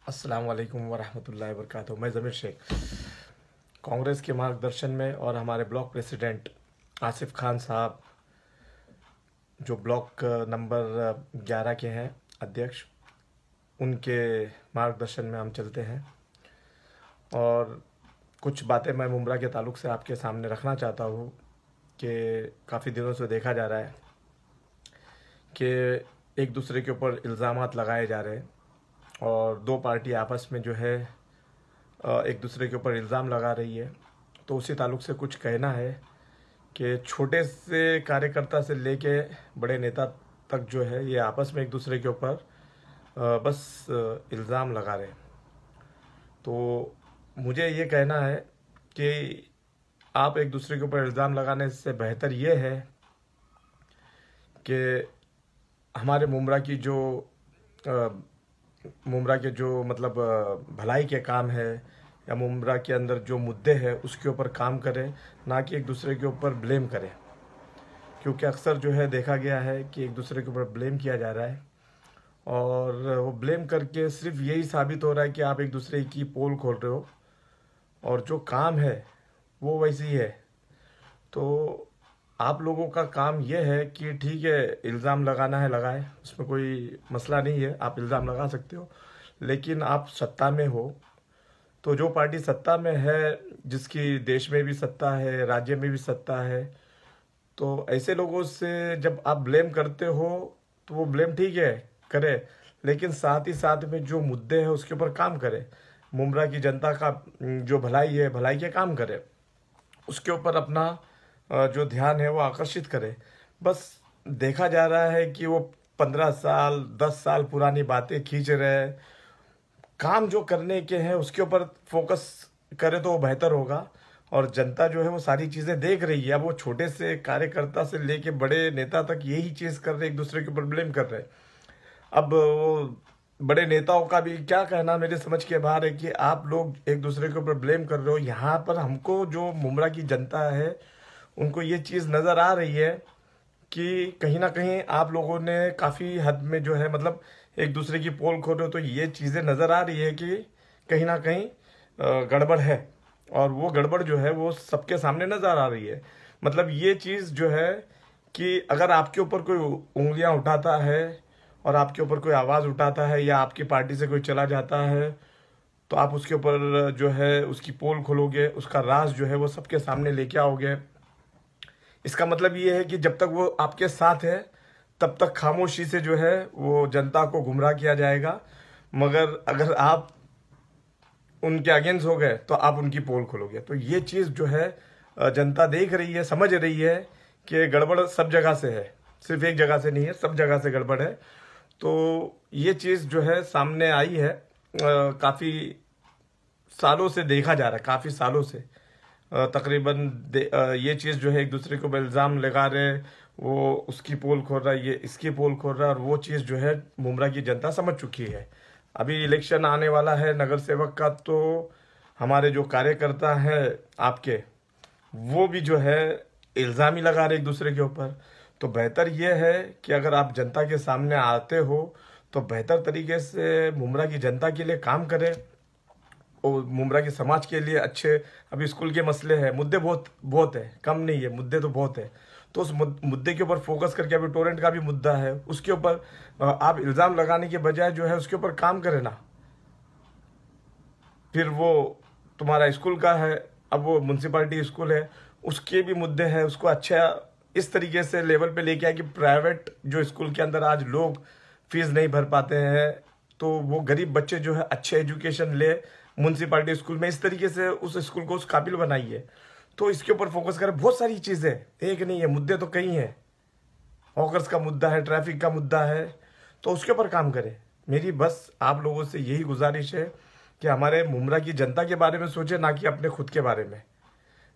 अस्सलाम वालेकुम वरहमतुल्लाहि वबरकातुहू। मैं ज़मीर शेख कांग्रेस के मार्गदर्शन में और हमारे ब्लॉक प्रेसिडेंट आसिफ खान साहब जो ब्लॉक नंबर 11 के हैं अध्यक्ष, उनके मार्गदर्शन में हम चलते हैं। और कुछ बातें मैं मुमरा के ताल्लुक़ से आपके सामने रखना चाहता हूँ कि काफ़ी दिनों से देखा जा रहा है कि एक दूसरे के ऊपर इल्ज़ामात लगाए जा रहे हैं और दो पार्टी आपस में जो है एक दूसरे के ऊपर इल्ज़ाम लगा रही है। तो उसी ताल्लुक़ से कुछ कहना है कि छोटे से कार्यकर्ता से लेके बड़े नेता तक जो है ये आपस में एक दूसरे के ऊपर बस इल्ज़ाम लगा रहे हैं। तो मुझे ये कहना है कि आप एक दूसरे के ऊपर इल्ज़ाम लगाने से बेहतर ये है कि हमारे मुमरा के जो मतलब भलाई के काम है या मुमरा के अंदर जो मुद्दे हैं उसके ऊपर काम करें, ना कि एक दूसरे के ऊपर ब्लेम करें। क्योंकि अक्सर जो है देखा गया है कि एक दूसरे के ऊपर ब्लेम किया जा रहा है और वो ब्लेम करके सिर्फ यही साबित हो रहा है कि आप एक दूसरे की पोल खोल रहे हो और जो काम है वो वैसे ही है। तो आप लोगों का काम यह है कि ठीक है, इल्ज़ाम लगाना है लगाए, उसमें कोई मसला नहीं है, आप इल्ज़ाम लगा सकते हो। लेकिन आप सत्ता में हो, तो जो पार्टी सत्ता में है, जिसकी देश में भी सत्ता है, राज्य में भी सत्ता है, तो ऐसे लोगों से जब आप ब्लेम करते हो तो वो ब्लेम ठीक है करे, लेकिन साथ ही साथ में जो मुद्दे हैं उसके ऊपर काम करे। मुमरा की जनता का जो भलाई है, भलाई के काम करे, उसके ऊपर अपना जो ध्यान है वो आकर्षित करे। बस देखा जा रहा है कि वो 15 साल 10 साल पुरानी बातें खींच रहे हैं। काम जो करने के हैं उसके ऊपर फोकस करे तो वो बेहतर होगा। और जनता जो है वो सारी चीज़ें देख रही है। अब वो छोटे से कार्यकर्ता से लेके बड़े नेता तक यही चीज़ कर रहे, एक दूसरे के ऊपर ब्लेम कर रहे हैं। अब वो बड़े नेताओं का भी क्या कहना मेरे समझ के बाहर है कि आप लोग एक दूसरे के ऊपर ब्लेम कर रहे हो। यहाँ पर हमको जो मुमरा की जनता है उनको ये चीज़ नज़र आ रही है कि कहीं ना कहीं आप लोगों ने काफ़ी हद में जो है मतलब एक दूसरे की पोल खोल रहे हो। तो ये चीज़ें नज़र आ रही है कि कहीं ना कहीं गड़बड़ है और वो गड़बड़ जो है वो सबके सामने नज़र आ रही है। मतलब ये चीज़ जो है कि अगर आपके ऊपर कोई उंगलियां उठाता है और आपके ऊपर कोई आवाज़ उठाता है या आपकी पार्टी से कोई चला जाता है, तो आप उसके ऊपर जो है उसकी पोल खोलोगे, उसका राज जो है वो सबके सामने लेके आओगे। इसका मतलब ये है कि जब तक वो आपके साथ है तब तक खामोशी से जो है वो जनता को गुमराह किया जाएगा। मगर अगर आप उनके अगेंस्ट हो गए तो आप उनकी पोल खोलोगे। तो ये चीज़ जो है जनता देख रही है, समझ रही है कि गड़बड़ सब जगह से है, सिर्फ एक जगह से नहीं है, सब जगह से गड़बड़ है। तो ये चीज़ जो है सामने आई है, काफ़ी सालों से देखा जा रहा है, काफ़ी सालों से तकरीबन ये चीज़ जो है एक दूसरे को इल्ज़ाम लगा रहे, वो उसकी पोल खोल रहा है, ये इसकी पोल खोल रहा है। और वो चीज़ जो है मुमरा की जनता समझ चुकी है। अभी इलेक्शन आने वाला है नगर सेवक का, तो हमारे जो कार्यकर्ता हैं आपके, वो भी जो है इल्ज़ाम ही लगा रहे एक दूसरे के ऊपर। तो बेहतर ये है कि अगर आप जनता के सामने आते हो तो बेहतर तरीके से मुमरा की जनता के लिए काम करें और मुमरा के समाज के लिए अच्छे। अभी स्कूल के मसले हैं, मुद्दे बहुत बहुत है, कम नहीं है, मुद्दे तो बहुत है। तो उस मुद्दे के ऊपर फोकस करके, अभी टोरेंट का भी मुद्दा है, उसके ऊपर आप इल्ज़ाम लगाने के बजाय जो है उसके ऊपर काम करें ना। फिर वो तुम्हारा स्कूल का है, अब वो म्यूनसिपाल्टी स्कूल है, उसके भी मुद्दे हैं, उसको अच्छा इस तरीके से लेवल पे लेके आए कि प्राइवेट जो स्कूल के अंदर आज लोग फीस नहीं भर पाते हैं, तो वो गरीब बच्चे जो है अच्छे एजुकेशन ले म्यूनसिपाल्टी स्कूल में। इस तरीके से उस स्कूल को उस काबिल बनाइए। तो इसके ऊपर फोकस करें। बहुत सारी चीज़ें, एक नहीं है, मुद्दे तो कई हैं। हॉकर्स का मुद्दा है, ट्रैफिक का मुद्दा है, तो उसके ऊपर काम करें। मेरी बस आप लोगों से यही गुजारिश है कि हमारे मुमरा की जनता के बारे में सोचें, ना कि अपने खुद के बारे में।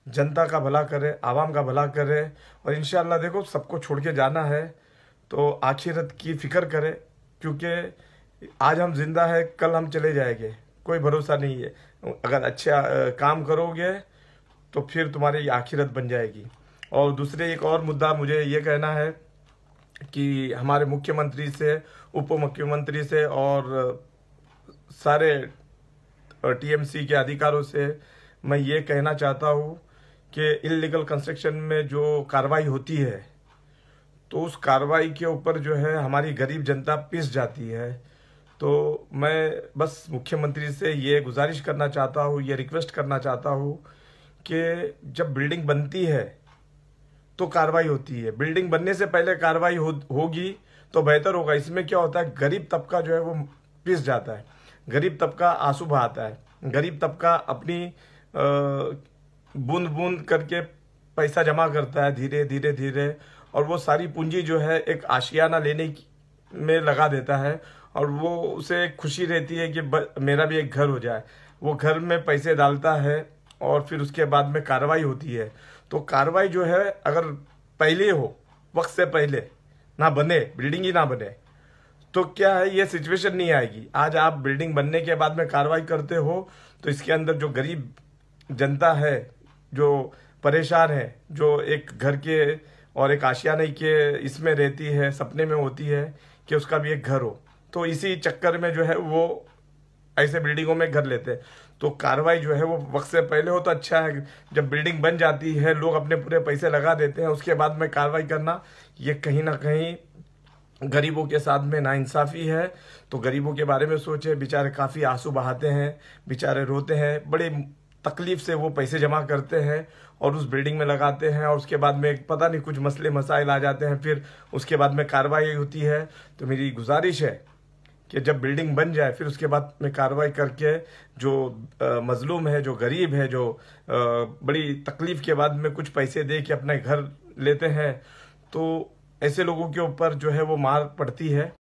जनता का भला करे, आवाम का भला करे। और इंशाल्लाह देखो, सबको छोड़ के जाना है तो आखिरत की फिक्र करें, क्योंकि आज हम जिंदा है, कल हम चले जाएंगे, कोई भरोसा नहीं है। अगर अच्छा काम करोगे तो फिर तुम्हारी आखिरत बन जाएगी। और दूसरे एक और मुद्दा मुझे ये कहना है कि हमारे मुख्यमंत्री से, उप मुख्यमंत्री से और सारे टीएमसी के अधिकारों से मैं ये कहना चाहता हूँ कि इल्लीगल कंस्ट्रक्शन में जो कार्रवाई होती है तो उस कार्रवाई के ऊपर जो है हमारी गरीब जनता पिस जाती है। तो मैं बस मुख्यमंत्री से ये गुजारिश करना चाहता हूँ, ये रिक्वेस्ट करना चाहता हूँ कि जब बिल्डिंग बनती है तो कार्रवाई होती है, बिल्डिंग बनने से पहले कार्रवाई होगी तो बेहतर होगा। इसमें क्या होता है, गरीब तबका जो है वो पिस जाता है, गरीब तबका आंसू बहाता है, गरीब तबका अपनी बूंद बूंद करके पैसा जमा करता है धीरे धीरे धीरे, और वो सारी पूंजी जो है एक आशियाना लेने में लगा देता है, और वो उसे खुशी रहती है कि मेरा भी एक घर हो जाए। वो घर में पैसे डालता है और फिर उसके बाद में कार्रवाई होती है। तो कार्रवाई जो है अगर पहले हो, वक्त से पहले ना बने, बिल्डिंग ही ना बने, तो क्या है, ये सिचुएशन नहीं आएगी। आज आप बिल्डिंग बनने के बाद में कार्रवाई करते हो तो इसके अंदर जो गरीब जनता है, जो परेशान है, जो एक घर के और एक आशियाने के इसमें रहती है, सपने में होती है कि उसका भी एक घर हो, तो इसी चक्कर में जो है वो ऐसे बिल्डिंगों में घर लेते हैं। तो कार्रवाई जो है वो वक्त से पहले हो तो अच्छा है। जब बिल्डिंग बन जाती है, लोग अपने पूरे पैसे लगा देते हैं, उसके बाद में कार्रवाई करना, ये कहीं ना कहीं गरीबों के साथ में नाइंसाफी है। तो गरीबों के बारे में सोचे, बेचारे काफ़ी आंसू बहाते हैं, बेचारे रोते हैं, बड़े तकलीफ से वो पैसे जमा करते हैं और उस बिल्डिंग में लगाते हैं, और उसके बाद में पता नहीं कुछ मसले मसाइल आ जाते हैं, फिर उसके बाद में कार्रवाई होती है। तो मेरी गुजारिश है कि जब बिल्डिंग बन जाए फिर उसके बाद में कार्रवाई करके जो मजलूम है, जो गरीब है, जो बड़ी तकलीफ के बाद में कुछ पैसे दे के अपने घर लेते हैं, तो ऐसे लोगों के ऊपर जो है वो मार पड़ती है।